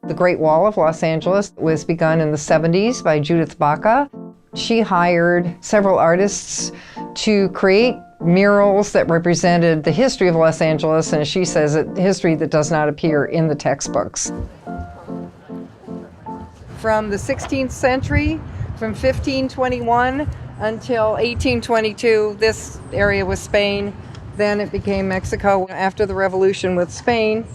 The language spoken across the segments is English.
The Great Wall of Los Angeles was begun in the 70s by Judith Baca. She hired several artists to create murals that represented the history of Los Angeles, and she says it history that does not appear in the textbooks. From the 16th century, from 1521 until 1822, this area was Spain. Then it became Mexico after the revolution with Spain.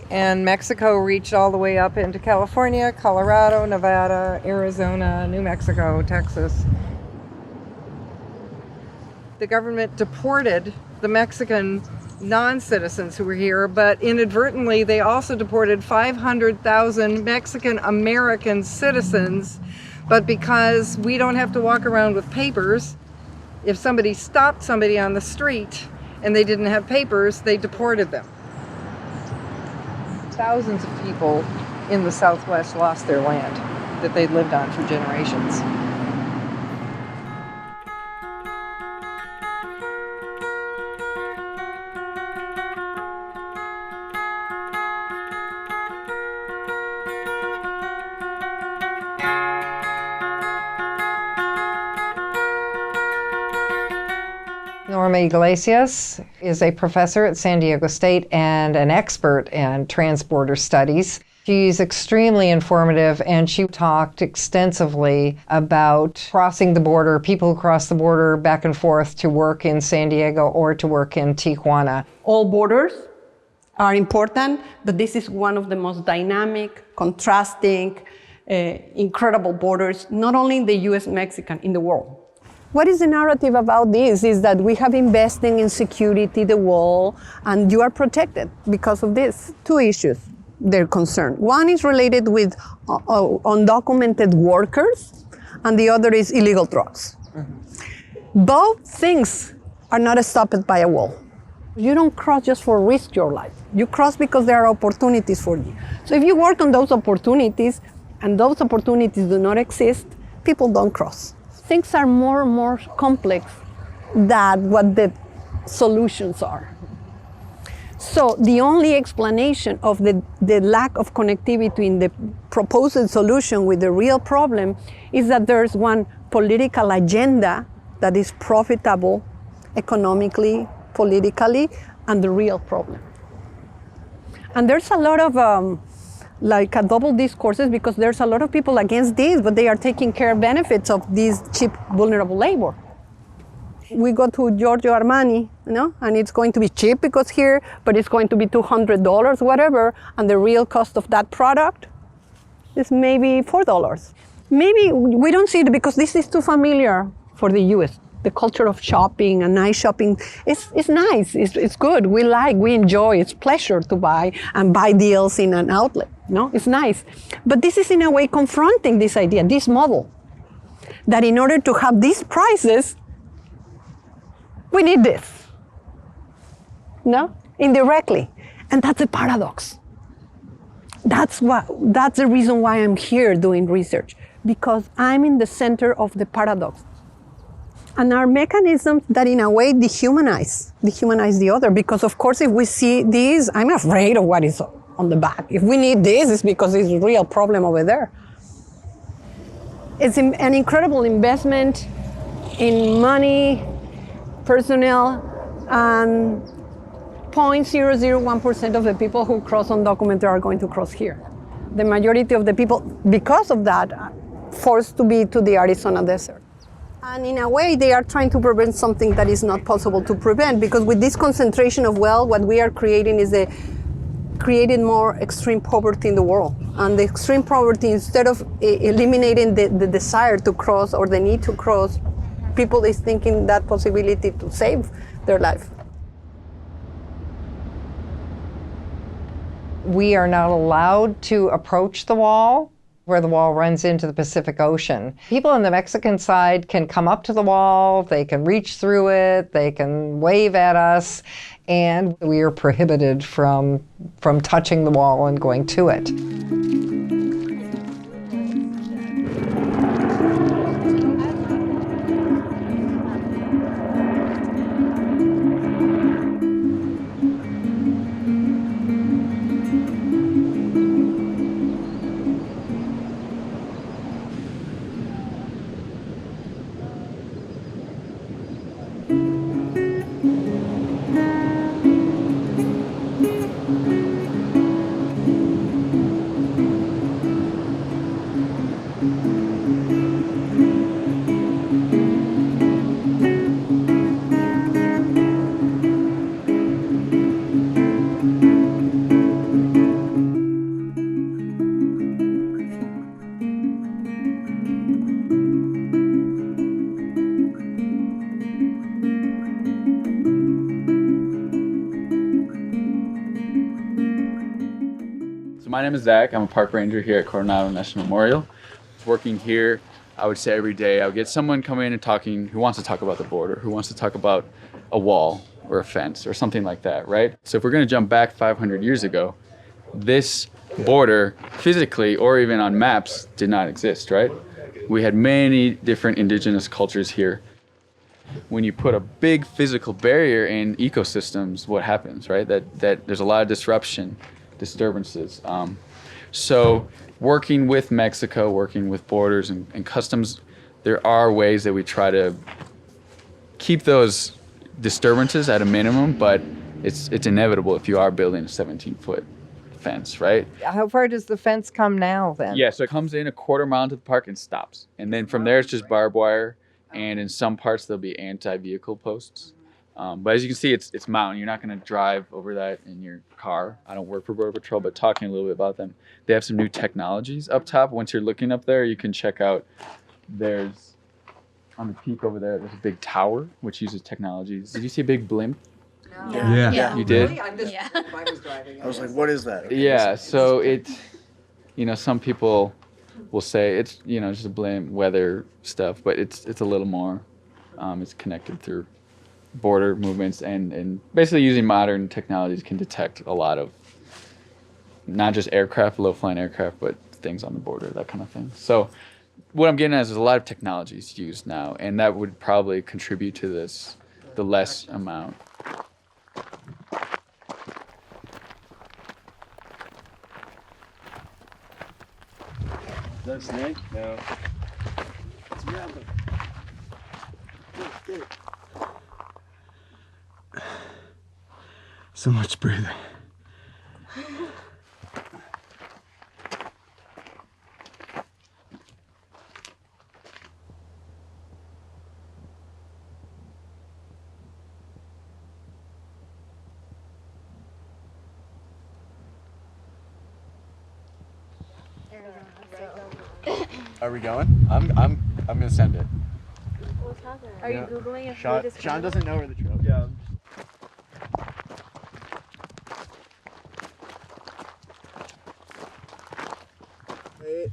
And Mexico reached all the way up into California, Colorado, Nevada, Arizona, New Mexico, Texas. The government deported the Mexican non-citizens who were here, but inadvertently they also deported 500,000 Mexican American citizens. But because we don't have to walk around with papers, if somebody stopped somebody on the street and they didn't have papers, they deported them. Thousands of people in the Southwest lost their land that they'd lived on for generations. Norma Iglesias is a professor at San Diego State and an expert in transborder studies. She's extremely informative, and she talked extensively about crossing the border, people who cross the border back and forth to work in San Diego or to work in Tijuana. All borders are important, but this is one of the most dynamic, contrasting, incredible borders, not only in the US-Mexican, in the world. What is the narrative about this is that we have invested in security, the wall, and you are protected because of this. Two issues they're concerned. One is related with undocumented workers, and the other is illegal drugs. Mm-hmm. Both things are not stopped by a wall. You don't cross just for risk your life. You cross because there are opportunities for you. So if you work on those opportunities, and those opportunities do not exist, people don't cross. Things are more and more complex than what the solutions are. So the only explanation of the lack of connectivity in the proposed solution with the real problem is that there's one political agenda that is profitable economically, politically, and the real problem. And there's a lot of like a double discourses because there's a lot of people against this, but they are taking care of benefits of this cheap, vulnerable labor. We go to Giorgio Armani, and it's going to be cheap because here, but it's going to be $200, whatever, and the real cost of that product is maybe $4. Maybe we don't see it because this is too familiar for the US. The culture of shopping and nice shopping is nice, it's good, we enjoy, it's pleasure to buy and buy deals in an outlet, it's nice. But this is in a way confronting this idea, this model, that in order to have these prices, we need this, indirectly. And that's a paradox. That's the reason why I'm here doing research, because I'm in the center of the paradox. And our mechanisms that in a way dehumanize the other. Because of course, if we see this, I'm afraid of what is on the back. If we need this, it's because there's a real problem over there. It's an incredible investment in money, personnel, and 0.001% of the people who cross undocumented are going to cross here. The majority of the people, because of that, are forced to be to the Arizona desert. And in a way, they are trying to prevent something that is not possible to prevent, because with this concentration of wealth, what we are creating is creating more extreme poverty in the world. And the extreme poverty, instead of eliminating the desire to cross or the need to cross, people is thinking that possibility to save their life. We are not allowed to approach the wall, where the wall runs into the Pacific Ocean. People on the Mexican side can come up to the wall, they can reach through it, they can wave at us, and we are prohibited from touching the wall and going to it. My name is Zach. I'm a park ranger here at Coronado National Memorial. Working here, I would say every day, I would get someone come in and talking who wants to talk about the border, who wants to talk about a wall or a fence or something like that, right? So if we're going to jump back 500 years ago, this border physically or even on maps did not exist, right? We had many different indigenous cultures here. When you put a big physical barrier in ecosystems, what happens, right? That there's a lot of disturbances. So working with Mexico, working with borders and customs, there are ways that we try to keep those disturbances at a minimum, but it's inevitable if you are building a 17-foot fence, right? How far does the fence come now then? Yeah, so it comes in a quarter mile into the park and stops. And then from there, it's just barbed wire. And in some parts, there'll be anti-vehicle posts. But as you can see, it's mountain. You're not going to drive over that in your car. I don't work for Border Patrol, but talking a little bit about them, they have some new technologies up top. Once you're looking up there, you can check out, there's, on the peak over there, there's a big tower, which uses technologies. Did you see a big blimp? No. Yeah. You did? Really? I was driving. I was like, what is that? Okay, Yeah, so it, some people will say it's, just a blimp, weather stuff, but it's a little more. It's connected through border movements and basically using modern technologies can detect a lot of not just aircraft, low-flying aircraft, but things on the border, that kind of thing. So what I'm getting at is there's a lot of technologies used now, and that would probably contribute to this, the less amount. Is that a snake? No. It's a rabbit. Get it. So much breathing. Are we going? I'm gonna send it. What's happening? Are you Googling if Sean, food is Sean cannibal? doesn't know where the trail. Yeah. Wait.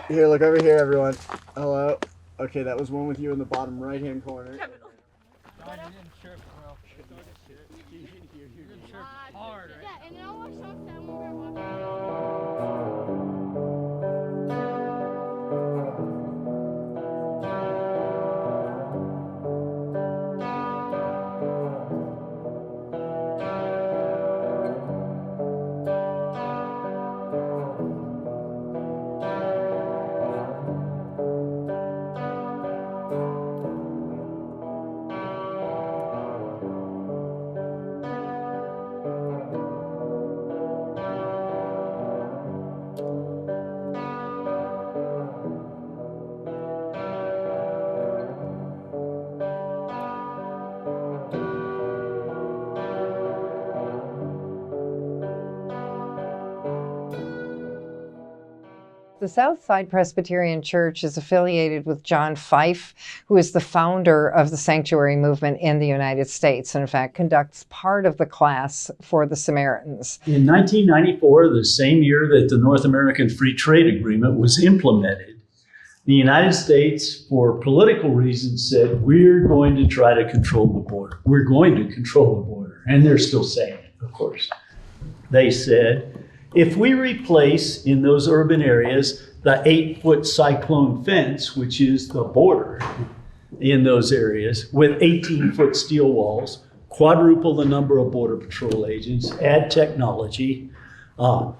Here, look over here, everyone. Hello. Okay, that was one with you in the bottom right-hand corner. Yeah, and then I'll watch Sean when we're walking. The Southside Presbyterian Church is affiliated with John Fife, who is the founder of the sanctuary movement in the United States, and in fact conducts part of the class for the Samaritans. In 1994, the same year that the North American Free Trade Agreement was implemented, the United States, for political reasons, said, we're going to try to control the border. We're going to control the border. And they're still saying it, of course. They said, if we replace in those urban areas the 8-foot cyclone fence, which is the border in those areas, with 18-foot steel walls, quadruple the number of Border Patrol agents, add technology,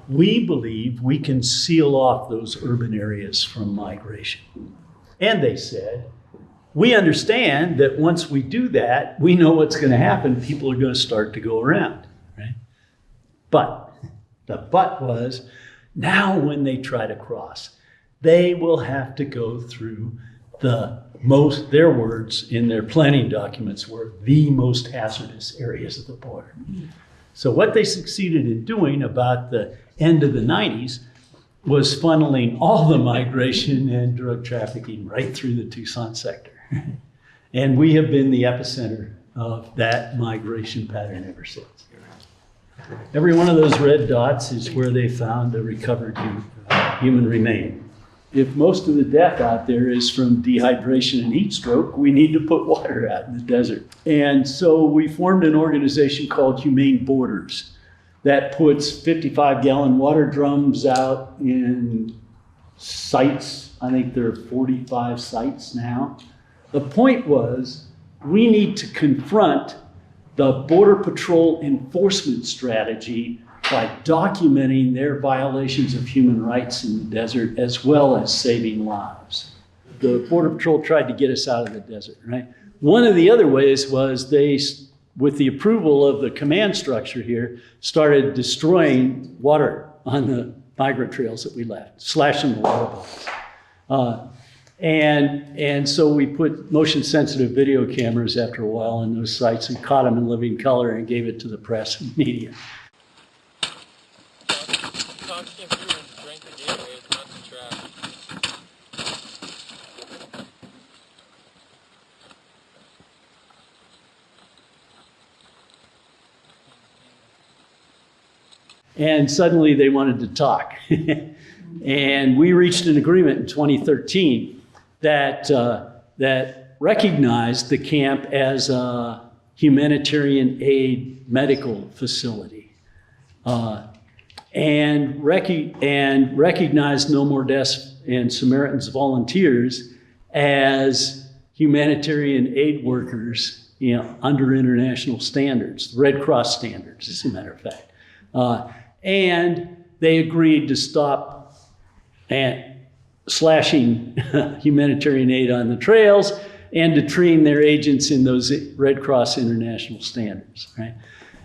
we believe we can seal off those urban areas from migration. And they said, we understand that once we do that, we know what's going to happen. People are going to start to go around, right? But the but was, now when they try to cross, they will have to go through their words in their planning documents were the most hazardous areas of the border. So what they succeeded in doing about the end of the 90s was funneling all the migration and drug trafficking right through the Tucson sector. And we have been the epicenter of that migration pattern ever since. Every one of those red dots is where they found a recovered human remain. If most of the death out there is from dehydration and heat stroke, we need to put water out in the desert. And so we formed an organization called Humane Borders that puts 55-gallon water drums out in sites. I think there are 45 sites now. The point was, we need to confront the Border Patrol enforcement strategy by documenting their violations of human rights in the desert, as well as saving lives. The Border Patrol tried to get us out of the desert, right? One of the other ways was they, with the approval of the command structure here, started destroying water on the migrant trails that we left, slashing the water bodies. And so we put motion-sensitive video cameras after a while on those sites and caught them in living color and gave it to the press and media. And suddenly they wanted to talk. And we reached an agreement in 2013 that recognized the camp as a humanitarian aid medical facility and recognized No More Deaths and Samaritan's volunteers as humanitarian aid workers, under international standards, Red Cross standards, as a matter of fact. And they agreed to stop slashing humanitarian aid on the trails and to train their agents in those Red Cross international standards, right?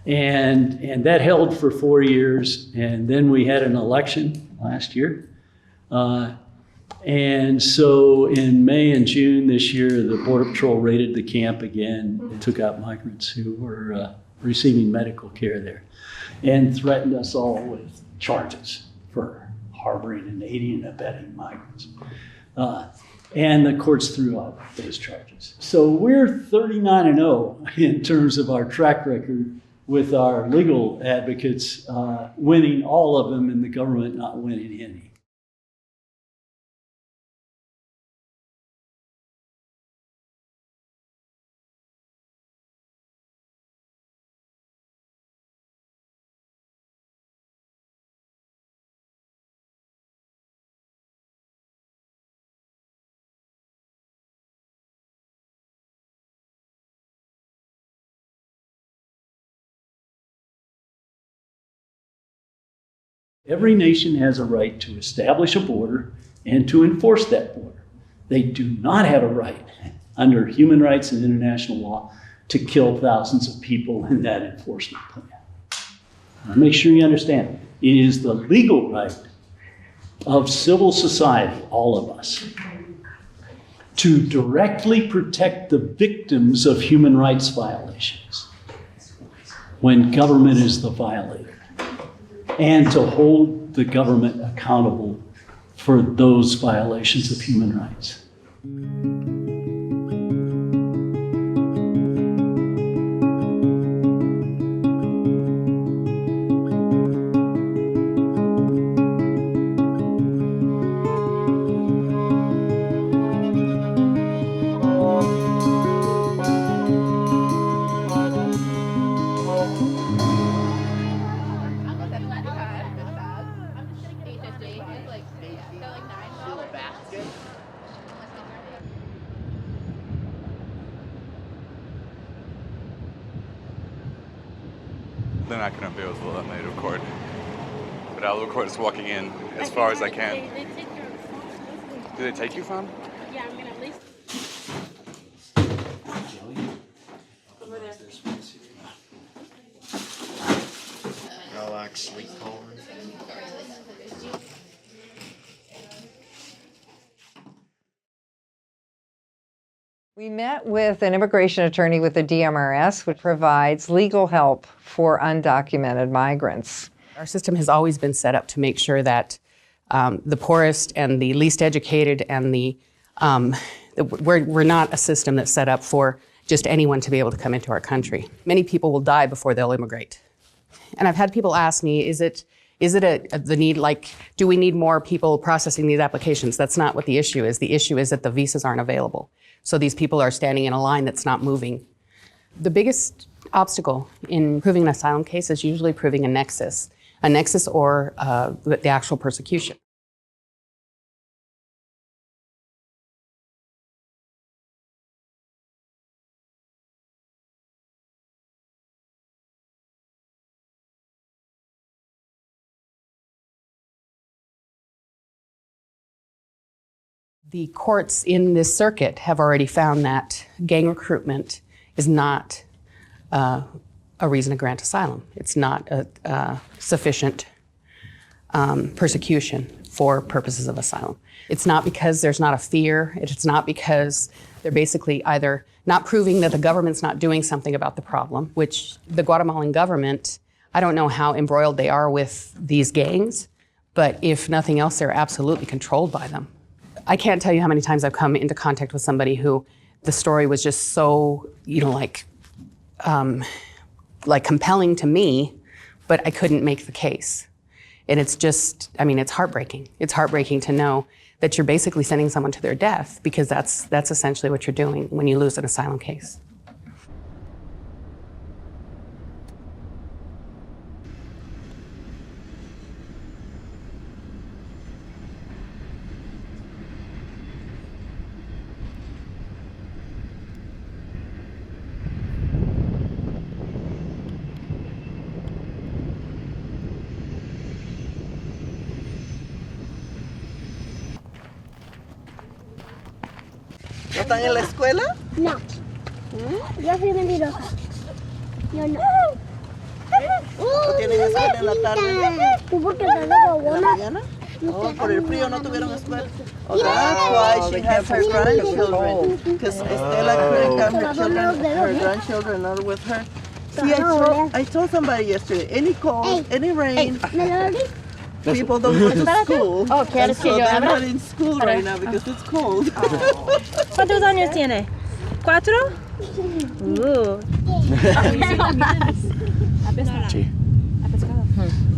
And that held for 4 years, and then we had an election last year. And so in May and June this year, the Border Patrol raided the camp again and took out migrants who were receiving medical care there, and threatened us all with charges for harboring and aiding and abetting migrants. And the courts threw out those charges. So we're 39-0 in terms of our track record with our legal advocates, winning all of them and the government not winning any. Every nation has a right to establish a border and to enforce that border. They do not have a right, under human rights and international law, to kill thousands of people in that enforcement plan. Now, make sure you understand, it is the legal right of civil society, all of us, to directly protect the victims of human rights violations when government is the violator, and to hold the government accountable for those violations of human rights. They're not going to be able to let me record, but I'll record us walking in as far as I can. They take your phone. Do they take your phone? Yeah, I'm gonna at least. Relax, sleep calm. We met with an immigration attorney with the DMRS, which provides legal help for undocumented migrants. Our system has always been set up to make sure that the poorest and the least educated and we're not a system that's set up for just anyone to be able to come into our country. Many people will die before they'll immigrate. And I've had people ask me, is it the need, like, do we need more people processing these applications? That's not what the issue is. The issue is that the visas aren't available. So these people are standing in a line that's not moving. The biggest obstacle in proving an asylum case is usually proving a nexus or the actual persecution. The courts in this circuit have already found that gang recruitment is not a reason to grant asylum. It's not a sufficient persecution for purposes of asylum. It's not because there's not a fear. It's not because they're basically either not proving that the government's not doing something about the problem, which the Guatemalan government, I don't know how embroiled they are with these gangs, but if nothing else, they're absolutely controlled by them. I can't tell you how many times I've come into contact with somebody who the story was just so, like compelling to me, but I couldn't make the case. And it's just, it's heartbreaking. It's heartbreaking to know that you're basically sending someone to their death, because that's essentially what you're doing when you lose an asylum case. ¿No están en la escuela? No. Yo soy mentirosa. Yo no. ¿No tienen escuela en la tarde? ¿Tú por qué estás de ¿En la huevona? mañana? Oh, por el frío no tuvieron escuela. Oh, that's why she has her grandchildren. Because Estela couldn't come, her grandchildren are with her. See, I told somebody yesterday, any cold, any rain, people don't go to school. Oh, ¿quieres que so yo they're abra? not in school right now because it's cold. ¿Cuántos años tiene? ¿4? Sí.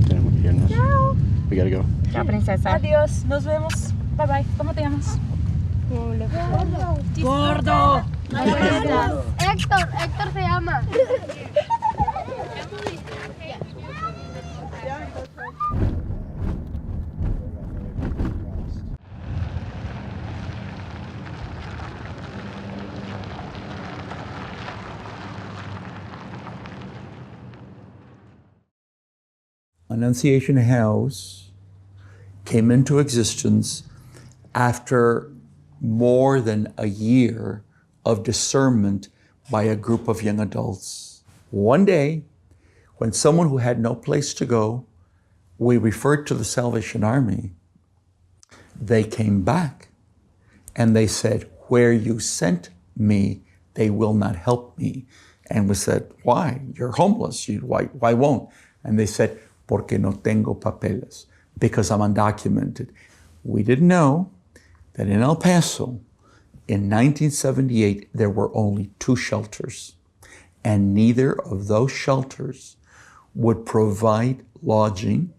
Tenemos que irnos. Chao. We gotta go. Chao, princesa. Adiós, nos vemos. Bye bye. ¿Cómo te llamas? Gordo. Héctor se llama. Annunciation House came into existence after more than a year of discernment by a group of young adults. One day, when someone who had no place to go, we referred to the Salvation Army, they came back and they said, "Where you sent me, they will not help me." And we said, "Why? You're homeless. Why won't?" And they said, "Porque no tengo papeles," because I'm undocumented. We didn't know that in El Paso, in 1978, there were only 2 shelters, and neither of those shelters would provide lodging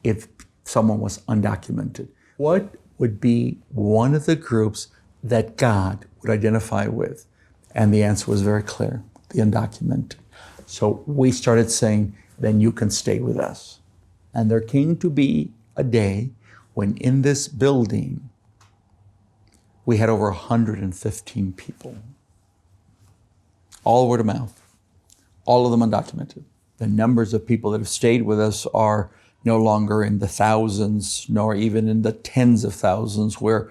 if someone was undocumented. What would be one of the groups that God would identify with? And the answer was very clear: the undocumented. So we started saying, then you can stay with us. And there came to be a day when in this building, we had over 115 people, all word of mouth, all of them undocumented. The numbers of people that have stayed with us are no longer in the thousands, nor even in the tens of thousands. We're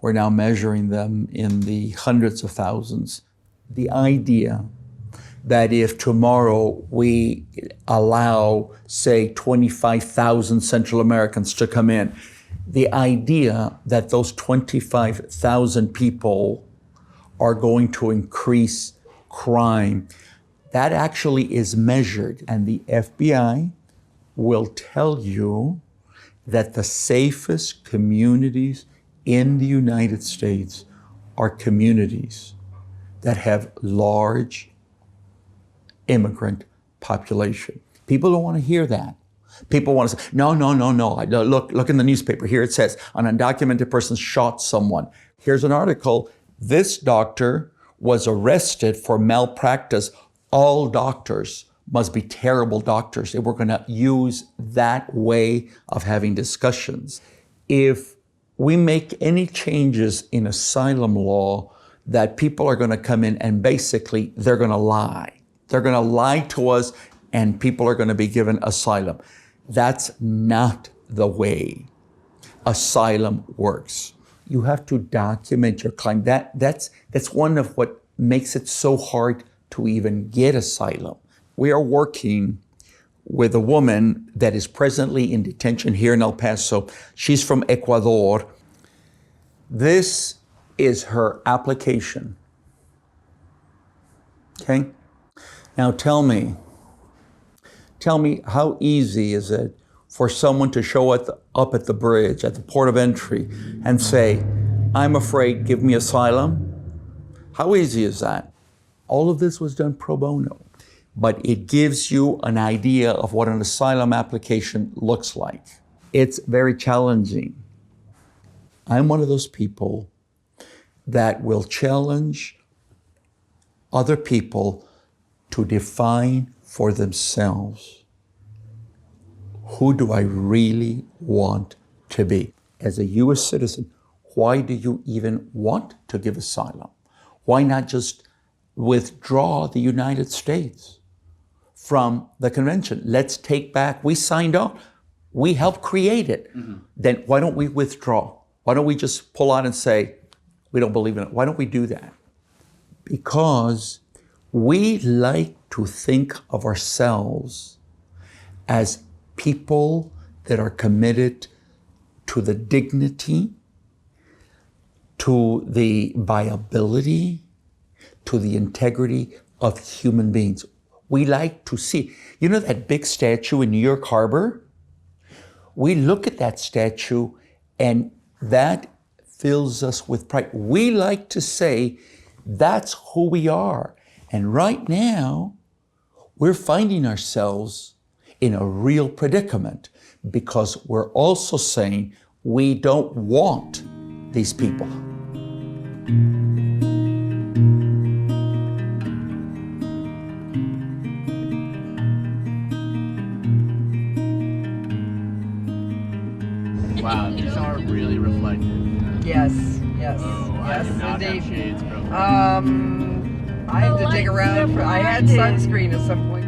now measuring them in the hundreds of thousands. The idea that if tomorrow we allow, say, 25,000 Central Americans to come in, the idea that those 25,000 people are going to increase crime, that actually is measured. And the FBI will tell you that the safest communities in the United States are communities that have large immigrant population. People don't want to hear that. People want to say, no. Look in the newspaper. Here it says, an undocumented person shot someone. Here's an article. This doctor was arrested for malpractice. All doctors must be terrible doctors. If we're going to use that way of having discussions. If we make any changes in asylum law, that people are going to come in and basically they're going to lie. They're going to lie to us and people are going to be given asylum. That's not the way asylum works. You have to document your claim. That's one of what makes it so hard to even get asylum. We are working with a woman that is presently in detention here in El Paso. She's from Ecuador. This is her application. Okay? Now tell me how easy is it for someone to show up at the bridge, at the port of entry, and say, I'm afraid, give me asylum? How easy is that? All of this was done pro bono, but it gives you an idea of what an asylum application looks like. It's very challenging. I'm one of those people that will challenge other people to define for themselves, who do I really want to be? As a U.S. citizen, why do you even want to give asylum? Why not just withdraw the United States from the convention? Let's take back, we signed up, we helped create it. Then why don't we withdraw? Why don't we just pull out and say, we don't believe in it? Why don't we do that? Because we like to think of ourselves as people that are committed to the dignity, to the viability, to the integrity of human beings. We like to see, you know that big statue in New York Harbor? We look at that statue and that fills us with pride. We like to say, that's who we are. And right now, we're finding ourselves in a real predicament because we're also saying we don't want these people. Wow, these are really reflective. Yes, Oh, I do not have shades, bro. I have to dig around. I had sunscreen at some point.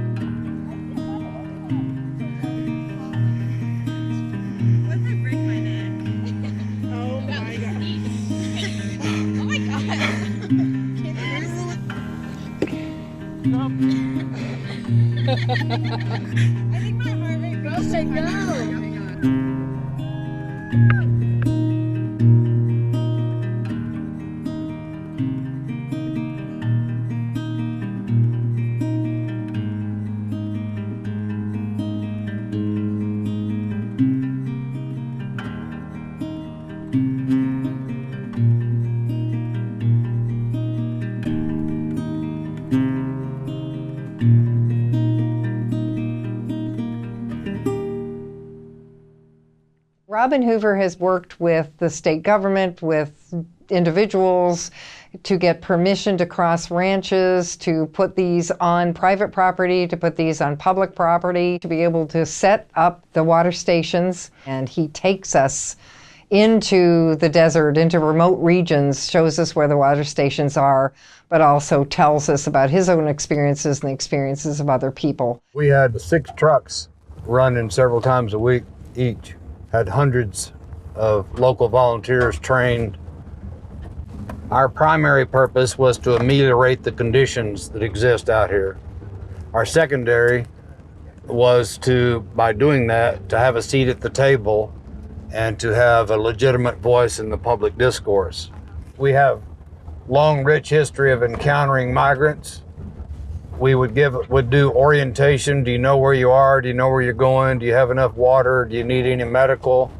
I think my heart rate goes to go. Robin Hoover has worked with the state government, with individuals to get permission to cross ranches, to put these on private property, to put these on public property, to be able to set up the water stations. And he takes us into the desert, into remote regions, shows us where the water stations are, but also tells us about his own experiences and the experiences of other people. We had 6 trucks running several times a week each. Had hundreds of local volunteers trained. Our primary purpose was to ameliorate the conditions that exist out here. Our secondary was to, by doing that, to have a seat at the table and to have a legitimate voice in the public discourse. We have long, rich history of encountering migrants. We would do orientation. Do you know where you are? Do you know where you're going? Do you have enough water? Do you need any medical?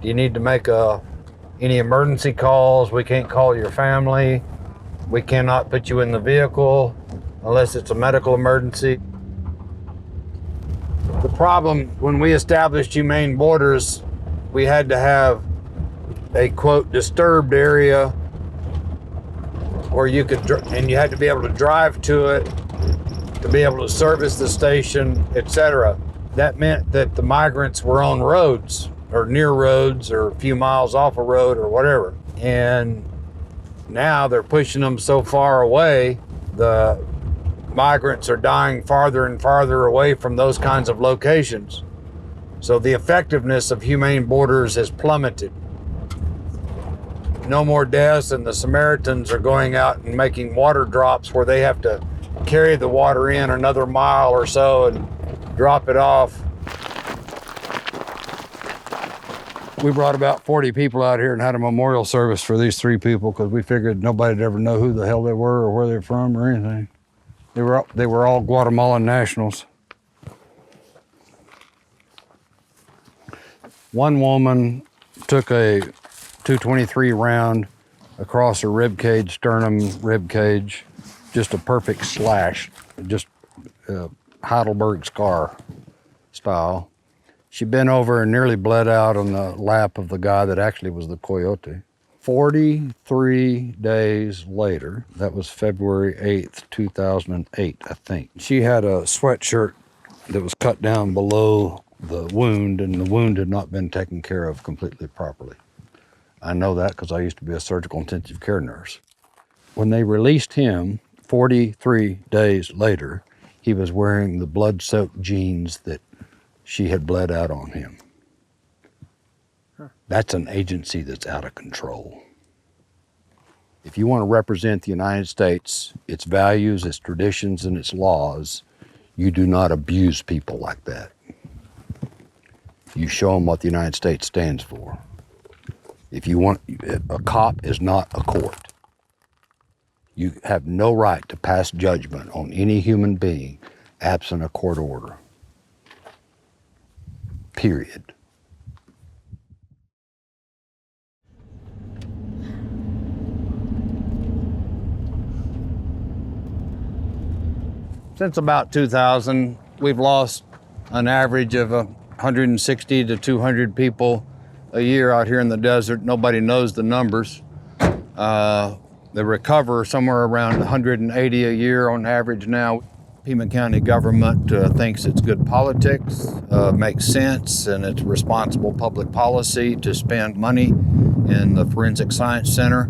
Do you need to make any emergency calls? We can't call your family. We cannot put you in the vehicle unless it's a medical emergency. problem when we established humane borders, we had to have a quote disturbed area where you could, and you had to be able to drive to it to be able to service the station, etc. That meant that the migrants were on roads or near roads or a few miles off a road or whatever. And now they're pushing them so far away, the migrants are dying farther and farther away from those kinds of locations. So the effectiveness of humane borders has plummeted. No more deaths, and the Samaritans are going out and making water drops where they have to carry the water in another mile or so and drop it off. We brought about 40 people out here and had a memorial service for these 3 people because we figured nobody'd ever know who the hell they were or where they're from or anything. They were all Guatemalan nationals. One woman took a .223 round across her rib cage, sternum rib cage, just a perfect slash, just Heidelberg scar style. She bent over and nearly bled out on the lap of the guy that actually was the coyote. 43 days later, that was February 8th, 2008, I think. She had a sweatshirt that was cut down below the wound, and the wound had not been taken care of completely properly. I know that because I used to be a surgical intensive care nurse. When they released him, 43 days later, he was wearing the blood-soaked jeans that she had bled out on him. That's an agency that's out of control. If you want to represent the United States, its values, its traditions, and its laws, you do not abuse people like that. You show them what the United States stands for. If you want, a cop is not a court. You have no right to pass judgment on any human being absent a court order. Period. Since about 2000, we've lost an average of 160 to 200 people a year out here in the desert. Nobody knows the numbers. They recover somewhere around 180 a year on average now. Pima County government thinks it's good politics, makes sense, and it's responsible public policy to spend money in the Forensic Science Center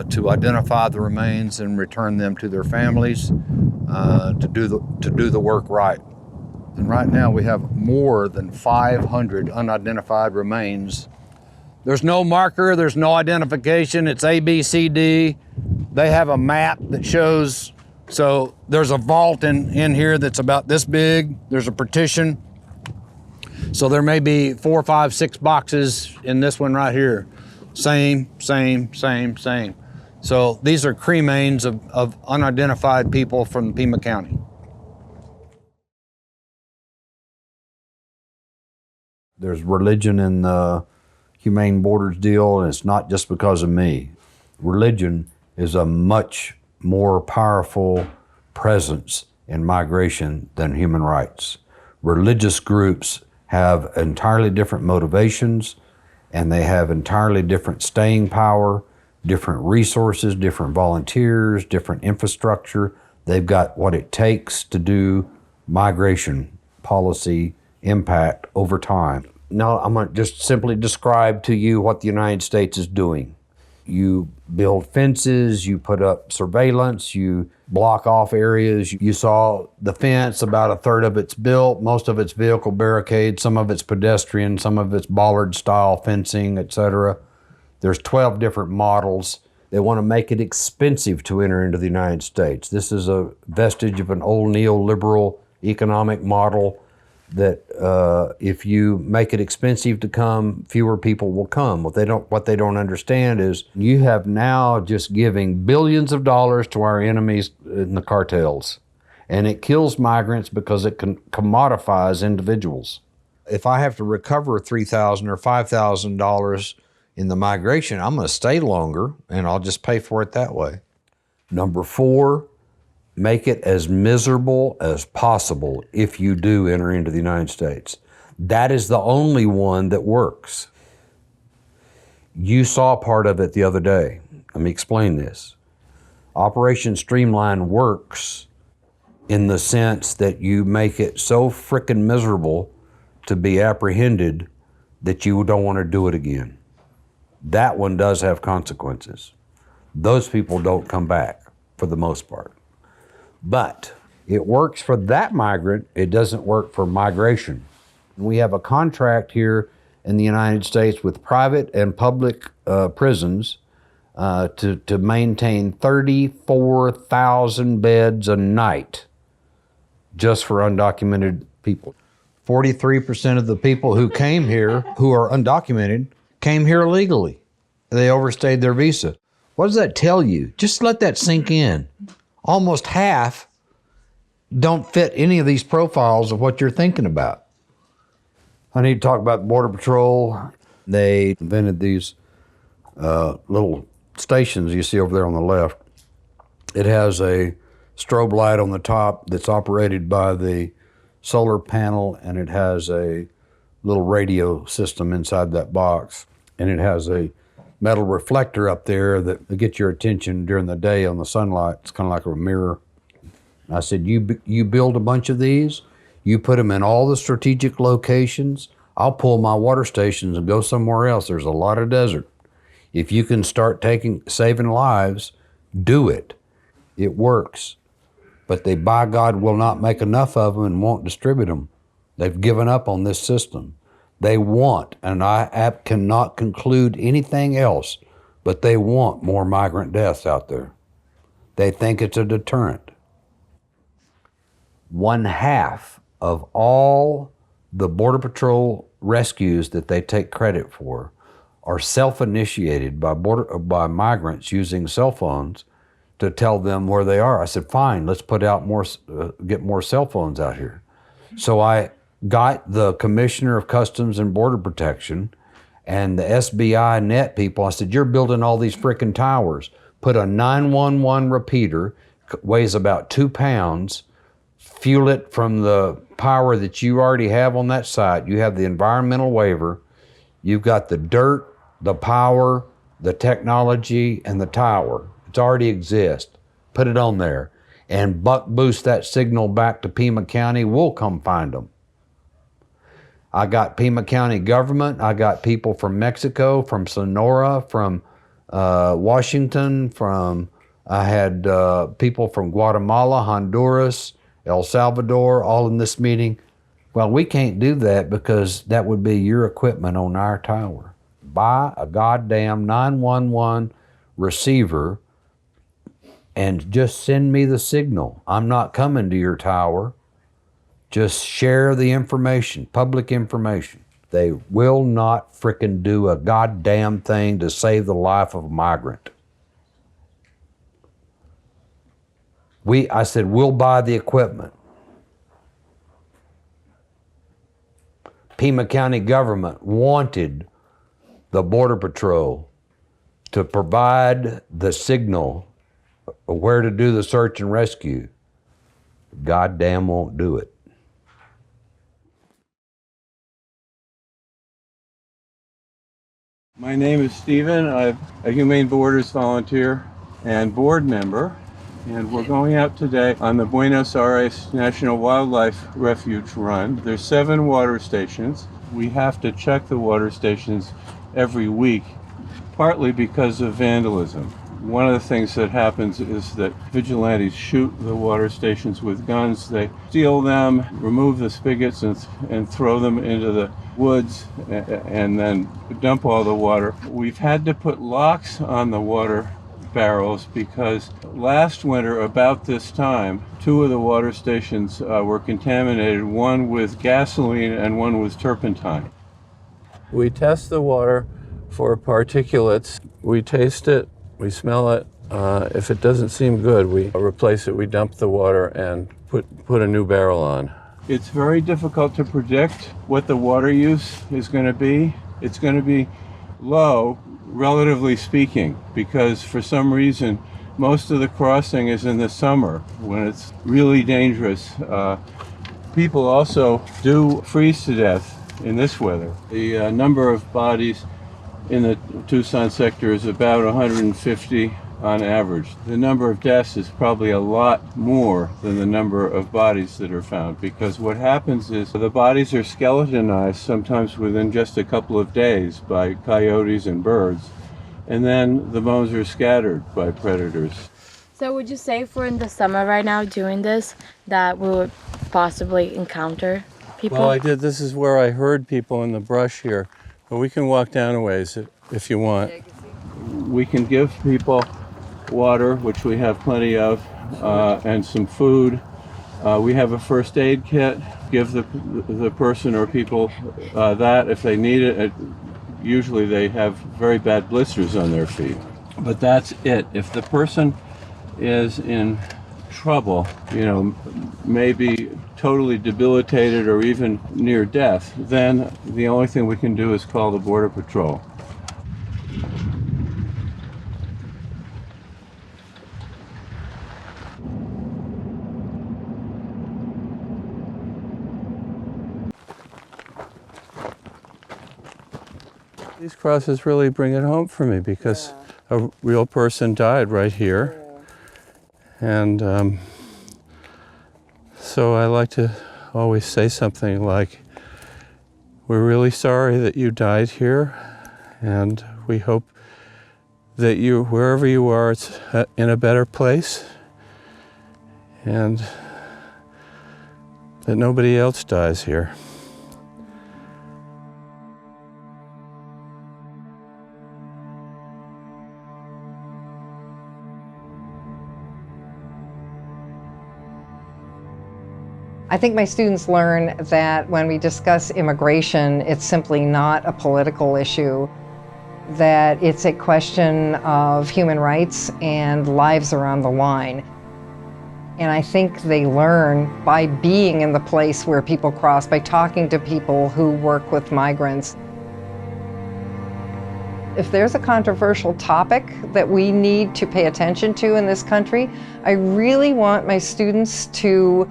to identify the remains and return them to their families, to do the work right. And right now we have more than 500 unidentified remains. There's no marker, there's no identification, it's A, B, C, D. They have a map that shows, so there's a vault in here that's about this big. There's a partition. So there may be 4, 5, 6 boxes in this one right here. Same. So these are cremains of unidentified people from Pima County. There's religion in the Humane Borders deal, and it's not just because of me. Religion is a much more powerful presence in migration than human rights. Religious groups have entirely different motivations, and they have entirely different staying power, different resources, different volunteers, different infrastructure. They've got what it takes to do migration policy impact over time. Now, I'm going to just simply describe to you what the United States is doing. You build fences, you put up surveillance, you block off areas. You saw the fence, about a third of it's built, most of it's vehicle barricades, some of it's pedestrian, some of it's bollard-style fencing, etc. There's 12 different models. They want to make it expensive to enter into the United States. This is a vestige of an old neoliberal economic model that if you make it expensive to come, fewer people will come. What they don't understand is you have now just giving billions of dollars to our enemies in the cartels. And it kills migrants because it commodifies individuals. If I have to recover $3,000 or $5,000 in the migration, I'm going to stay longer and I'll just pay for it that way. Number 4, make it as miserable as possible if you do enter into the United States. That is the only one that works. You saw part of it the other day. Let me explain this. Operation Streamline works in the sense that you make it so frickin' miserable to be apprehended that you don't want to do it again. That one does have consequences. Those people don't come back for the most part. But it works for that migrant, it doesn't work for migration. We have a contract here in the United States with private and public prisons to maintain 34,000 beds a night just for undocumented people. 43% of the people who came here, who are undocumented, came here illegally. They overstayed their visa. What does that tell you? Just let that sink in. Almost half don't fit any of these profiles of what you're thinking about. I need to talk about Border Patrol. They invented these little stations you see over there on the left. It has a strobe light on the top that's operated by the solar panel, and it has a little radio system inside that box, and it has a metal reflector up there that gets your attention during the day on the sunlight. It's kind of like a mirror. I said, you build a bunch of these, you put them in all the strategic locations, I'll pull my water stations and go somewhere else. There's a lot of desert. If you can start saving lives, do it. It works. But they, by God, will not make enough of them and won't distribute them. They've given up on this system. They want, and I cannot conclude anything else, but they want more migrant deaths out there. They think it's a deterrent. 1/2 of all the Border Patrol rescues that they take credit for are self-initiated by migrants using cell phones to tell them where they are. I said, fine, let's put out more, get more cell phones out here. So I got the Commissioner of Customs and Border Protection and the SBI net people. I said, you're building all these frickin' towers. Put a 911 repeater, weighs about 2 pounds, fuel it from the power that you already have on that site. You have the environmental waiver. You've got the dirt, the power, the technology, and the tower. It already exists. Put it on there and buck boost that signal back to Pima County. We'll come find them. I got Pima County government. I got people from Mexico, from Sonora, from Washington, I had people from Guatemala, Honduras, El Salvador, all in this meeting. Well, we can't do that because that would be your equipment on our tower. Buy a goddamn 911 receiver and just send me the signal. I'm not coming to your tower. Just share the information, public information. They will not frickin' do a goddamn thing to save the life of a migrant. I said, we'll buy the equipment. Pima County government wanted the Border Patrol to provide the signal of where to do the search and rescue. Goddamn won't do it. My name is Stephen. I'm a Humane Borders volunteer and board member. And we're going out today on the Buenos Aires National Wildlife Refuge run. There's 7 water stations. We have to check the water stations every week, partly because of vandalism. One of the things that happens is that vigilantes shoot the water stations with guns. They steal them, remove the spigots, and throw them into the woods and then dump all the water. We've had to put locks on the water barrels because last winter about this time 2 of the water stations were contaminated, one with gasoline and one with turpentine. We test the water for particulates. We taste it, we smell it. If it doesn't seem good, we replace it. We dump the water and put a new barrel on. It's very difficult to predict what the water use is going to be. It's going to be low, relatively speaking, because for some reason Most of the crossing is in the summer when it's really dangerous. People also do freeze to death in this weather. The number of bodies in the Tucson sector is about 150 on average. The number of deaths is probably a lot more than the number of bodies that are found, because what happens is the bodies are skeletonized sometimes within just a couple of days by coyotes and birds, and then the bones are scattered by predators. So would you say if we're in the summer right now doing this, that we would possibly encounter people? Well, this is where I heard people in the brush here, but we can walk down a ways if you want. We can give people water, which we have plenty of, and some food. We have a first aid kit. Give the person or people that if they need it. Usually they have very bad blisters on their feet. But that's it. If the person is in trouble, maybe totally debilitated or even near death, then the only thing we can do is call the Border Patrol. These crosses really bring it home for me because a real person died right here. And so I like to always say something like, we're really sorry that you died here, and we hope that you, wherever you are, it's in a better place, and that nobody else dies here. I think my students learn that when we discuss immigration, it's simply not a political issue, that it's a question of human rights and lives are on the line. And I think they learn by being in the place where people cross, by talking to people who work with migrants. If there's a controversial topic that we need to pay attention to in this country, I really want my students to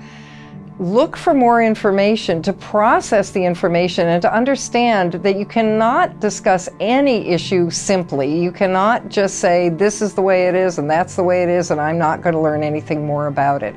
look for more information, to process the information, and to understand that you cannot discuss any issue simply. You cannot just say, this is the way it is, and that's the way it is, and I'm not going to learn anything more about it.